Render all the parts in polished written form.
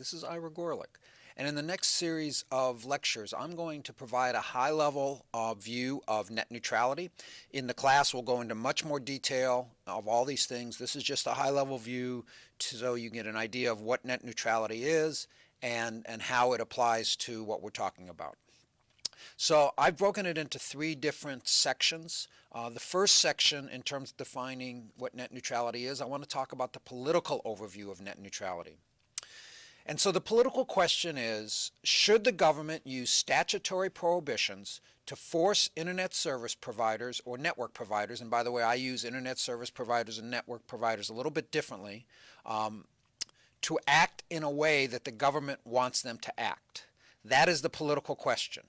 This is Ira Gorlick. And in the next series of lectures, I'm going to provide a high-level view of net neutrality. In the class, we'll go into much more detail of all these things. This is just a high-level view so you get an idea of what net neutrality is and how it applies to what we're talking about. So I've broken it into three different sections. The first section, in terms of defining what net neutrality is, I want to talk about the political overview of net neutrality. And so the political question is, should the government use statutory prohibitions to force internet service providers or network providers, and by the way, I use internet service providers and network providers a little bit differently, to act in a way that the government wants them to act? That is the political question.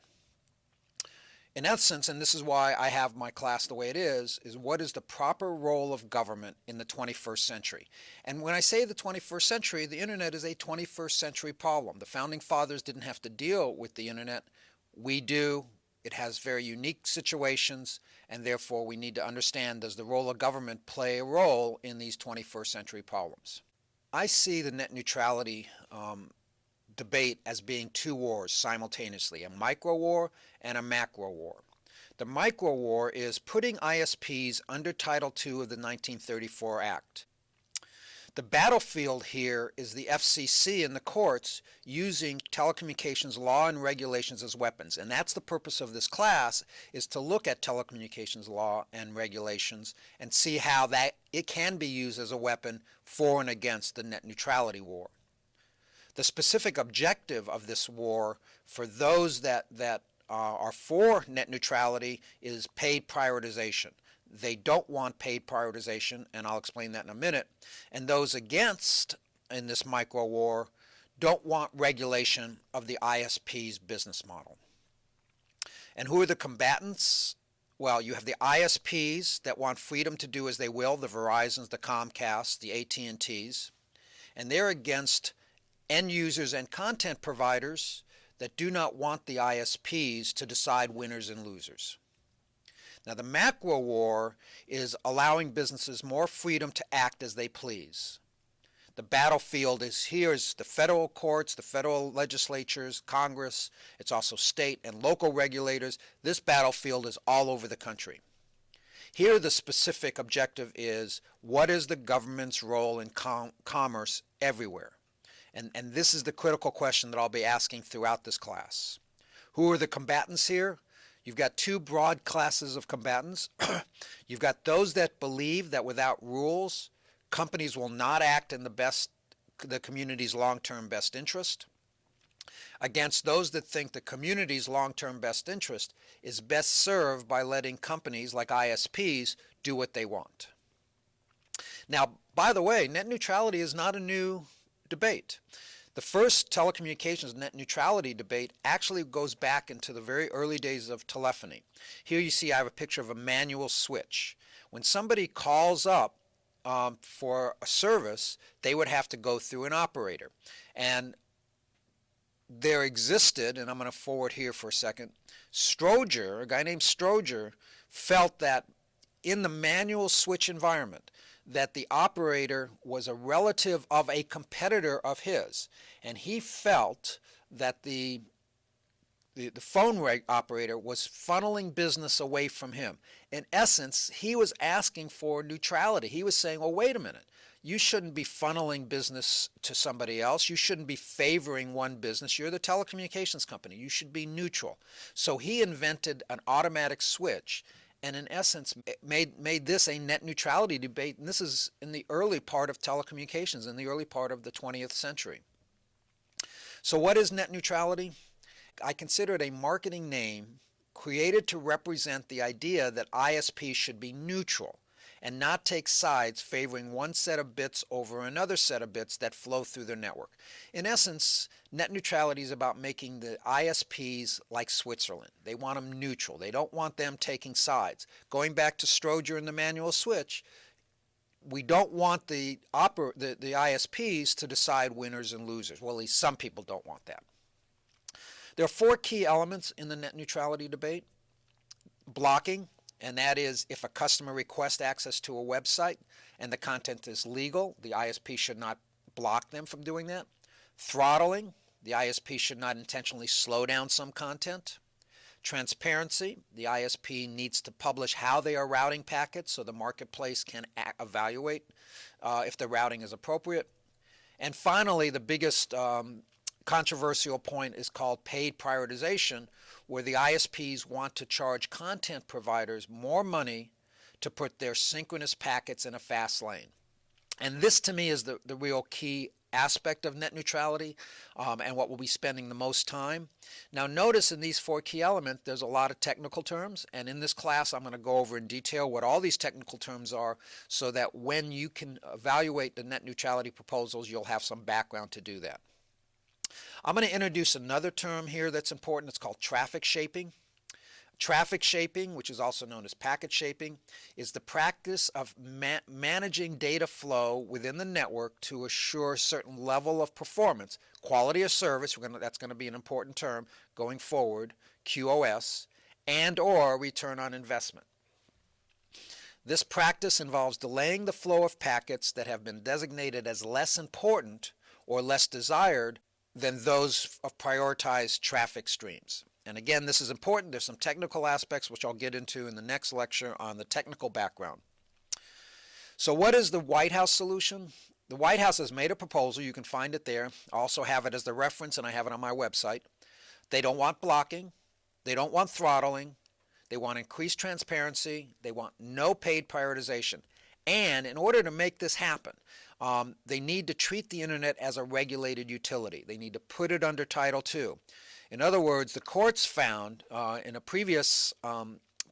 In essence, and this is why I have my class the way it is what is the proper role of government in the 21st century? And when I say the 21st century, the internet is a 21st century problem. The founding fathers didn't have to deal with the internet. We do. It has very unique situations, and therefore we need to understand, does the role of government play a role in these 21st century problems? I see the net neutrality debate as being two wars simultaneously, a micro war and a macro war. The micro war is putting ISPs under Title II of the 1934 Act. The battlefield here is the FCC and the courts using telecommunications law and regulations as weapons. And that's the purpose of this class, is to look at telecommunications law and regulations and see how that it can be used as a weapon for and against the net neutrality war. The specific objective of this war for those that are for net neutrality is paid prioritization. They don't want paid prioritization, and I'll explain that in a minute. And those against, in this micro war, don't want regulation of the ISP's business model. And who are the combatants? Well, you have the ISPs that want freedom to do as they will, the Verizons, the Comcasts, the AT&Ts, and they're against end users and content providers that do not want the ISPs to decide winners and losers. Now, the macro war is allowing businesses more freedom to act as they please. The battlefield is here is the federal courts, the federal legislatures, Congress. It's also state and local regulators. This battlefield is all over the country. Here, the specific objective is, what is the government's role in commerce everywhere? And this is the critical question that I'll be asking throughout this class. Who are the combatants here? You've got two broad classes of combatants. You've got those that believe that without rules, companies will not act in the community's long-term best interest, against those that think the community's long-term best interest is best served by letting companies like ISPs do what they want. Now, by the way, net neutrality is not a new debate. The first telecommunications net neutrality debate actually goes back into the very early days of telephony. Here you see I have a picture of a manual switch. When somebody calls up for a service, they would have to go through an operator. And there existed, and I'm going to forward here for a second, Stroger, a guy named Stroger, felt that in the manual switch environment, that the operator was a relative of a competitor of his, and he felt that the phone operator was funneling business away from him. In essence, he was asking for neutrality. He was saying, well, wait a minute, you shouldn't be funneling business to somebody else. You shouldn't be favoring one business. You're the telecommunications company. You should be neutral. So he invented an automatic switch, and in essence made this a net neutrality debate. And this is in the early part of telecommunications, in the early part of the 20th century. So what is net neutrality? I consider it a marketing name created to represent the idea that ISPs should be neutral and not take sides favoring one set of bits over another set of bits that flow through their network. In essence, net neutrality is about making the ISPs like Switzerland. They want them neutral. They don't want them taking sides. Going back to Stroger and the manual switch, we don't want the ISPs to decide winners and losers. Well, at least some people don't want that. There are four key elements in the net neutrality debate. Blocking, and that is if a customer requests access to a website and the content is legal, the ISP should not block them from doing that. Throttling, the ISP should not intentionally slow down some content. Transparency, the ISP needs to publish how they are routing packets so the marketplace can evaluate if the routing is appropriate. And finally, the biggest controversial point is called paid prioritization, where the ISPs want to charge content providers more money to put their synchronous packets in a fast lane. And this to me is the real key aspect of net neutrality and what we'll be spending the most time. Now notice in these four key elements there's a lot of technical terms, and in this class I'm going to go over in detail what all these technical terms are so that when you can evaluate the net neutrality proposals you'll have some background to do that. I'm going to introduce another term here that's important. It's called traffic shaping. Traffic shaping, which is also known as packet shaping, is the practice of managing data flow within the network to assure a certain level of performance, quality of service, that's going to be an important term going forward, QoS, and or return on investment. This practice involves delaying the flow of packets that have been designated as less important or less desired than those of prioritized traffic streams. And again, this is important. There's some technical aspects which I'll get into in the next lecture on the technical background. So what is the White House solution? The White House has made a proposal. You can find it there. I also have it as the reference, and I have it on my website. They don't want blocking. They don't want throttling. They want increased transparency. They want no paid prioritization. And in order to make this happen, they need to treat the internet as a regulated utility. They need to put it under Title II. In other words, the courts found in a previous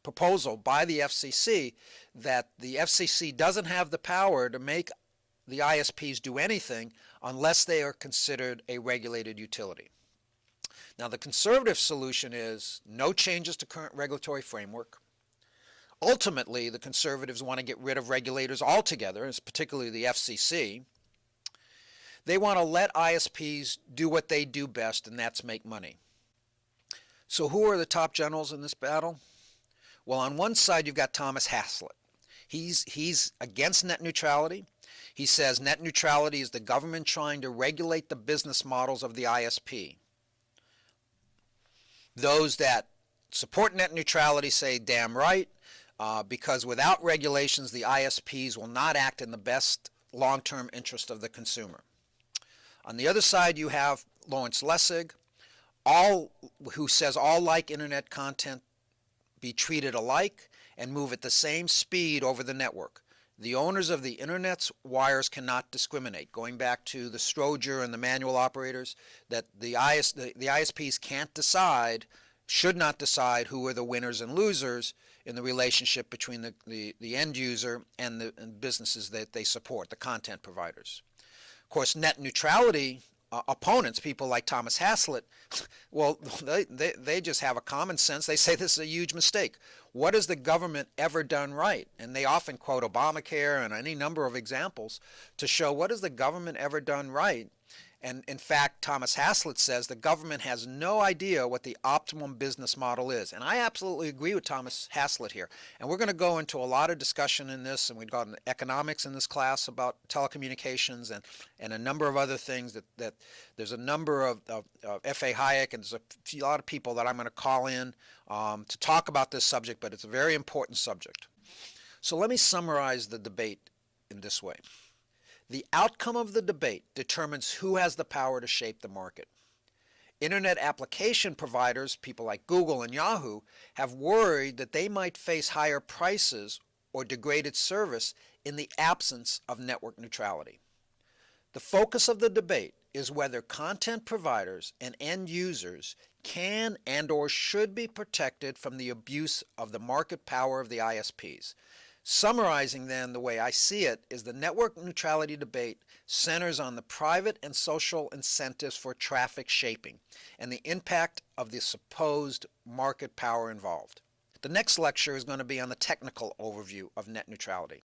proposal by the FCC that the FCC doesn't have the power to make the ISPs do anything unless they are considered a regulated utility. Now, the conservative solution is no changes to current regulatory framework. Ultimately, the conservatives want to get rid of regulators altogether, particularly the FCC. They want to let ISPs do what they do best, and that's make money. So who are the top generals in this battle? Well, on one side, you've got Thomas Haslett. He's against net neutrality. He says net neutrality is the government trying to regulate the business models of the ISP. Those that support net neutrality say damn right, because without regulations, the ISPs will not act in the best long-term interest of the consumer. On the other side, you have Lawrence Lessig, who says all like internet content be treated alike and move at the same speed over the network. The owners of the internet's wires cannot discriminate. Going back to the Stroger and the manual operators, that the ISPs can't decide, should not decide who are the winners and losers in the relationship between the end user and the businesses that they support, the content providers. Of course, net neutrality opponents, people like Thomas Haslett, well, they just have a common sense. They say this is a huge mistake. What has the government ever done right? And they often quote Obamacare and any number of examples to show what has the government ever done right. And in fact, Thomas Haslett says the government has no idea what the optimum business model is. And I absolutely agree with Thomas Haslett here. And we're going to go into a lot of discussion in this, and we've got economics in this class about telecommunications and a number of other things that there's a number of F.A. Hayek, and there's a lot of people that I'm going to call in to talk about this subject, but it's a very important subject. So let me summarize the debate in this way. The outcome of the debate determines who has the power to shape the market. Internet application providers, people like Google and Yahoo, have worried that they might face higher prices or degraded service in the absence of network neutrality. The focus of the debate is whether content providers and end users can and or should be protected from the abuse of the market power of the ISPs. Summarizing then, the way I see it, is the network neutrality debate centers on the private and social incentives for traffic shaping and the impact of the supposed market power involved. The next lecture is going to be on the technical overview of net neutrality.